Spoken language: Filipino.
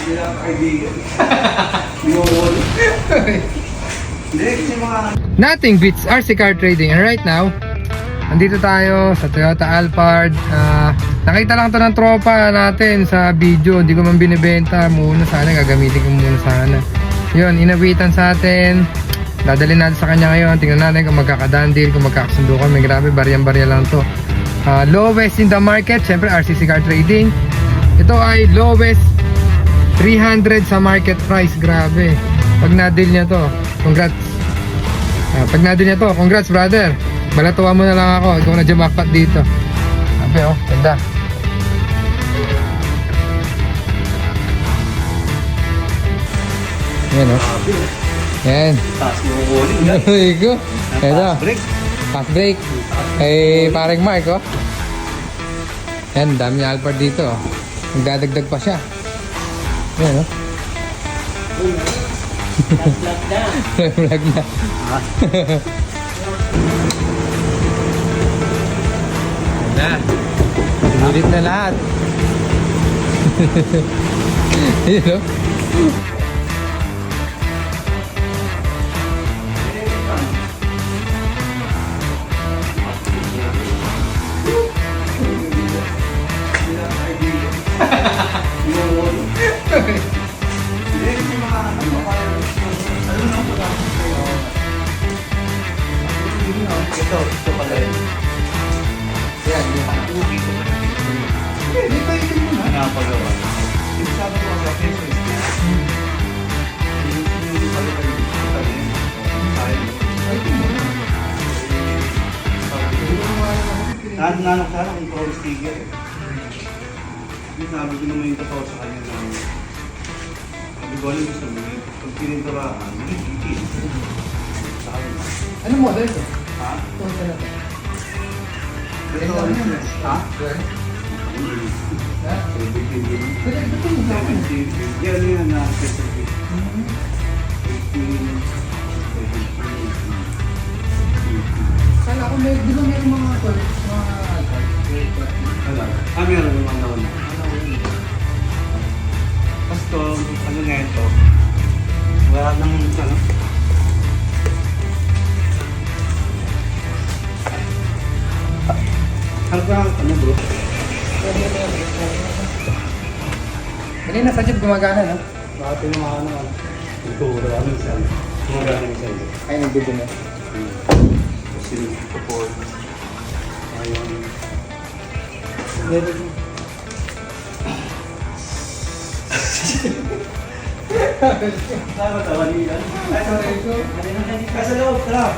Hindi lang kaibigan. Iwawal. Hindi, kasi mga... Nothing beats RC Car Trading. And right now, andito tayo sa Toyota Alphard. Nakita lang to ng tropa natin sa video. Hindi ko man binibenta muna, sana gagamitin ko muna sana. Yun, inawitan sa atin. Dadalhin natin sa kanya ngayon. Tingnan natin kung magkakadaan deal, kung magkakasundo kami. Grabe, barya-barya lang to. Lowest in the market, syempre RCC Car Trading. Ito ay lowest 300 sa market price. Grabe. Pag na-deal niya to, congrats. Pag na-deal niya to, congrats brother. Balatuwa mo na lang ako. Ikaw na jackpot dito. Sabi oh, ganda. Yan oh. Yan. Taas mo uling. Ito. Ito. Break. Fast break. Kay paring Mark oh. Yan, dami niya Alphard dito oh. Nagdadagdag pa siya. Yan oh. Vlog na. Na. Ulit na lahat. Yun oh. Ito pala yun. Yan, yan. Hindi pa ito mo na. Napagawa. Hindi sabi ko sa peso is kaya. Hindi pala kayo. Nanok sana kung pro sticker eh. Sabi ko naman yung totoo sa kanya na sabi ko alam gusto mo yun. Pag pininturahan, hindi. Sa kanya. Ano model ito? Ha? Ito na ito. Ito ano yun? Ha? Ha? 17. Yan yun na 17. Kala ko may, di ba may mga college, mga Alphard? Meron naman naman. Basta, ano nga ito? Wala nang, ano? Ano bro? Kanina sa jeep gumagana, no? Bakit yung mga ano? Ito, wala nang isa. Gumagana yung isa. Ay, nagbibo na. Kasi ito po. Ayun. Saan ba tawa niya? Ay, sorry ko. Ay, sa loob, tara.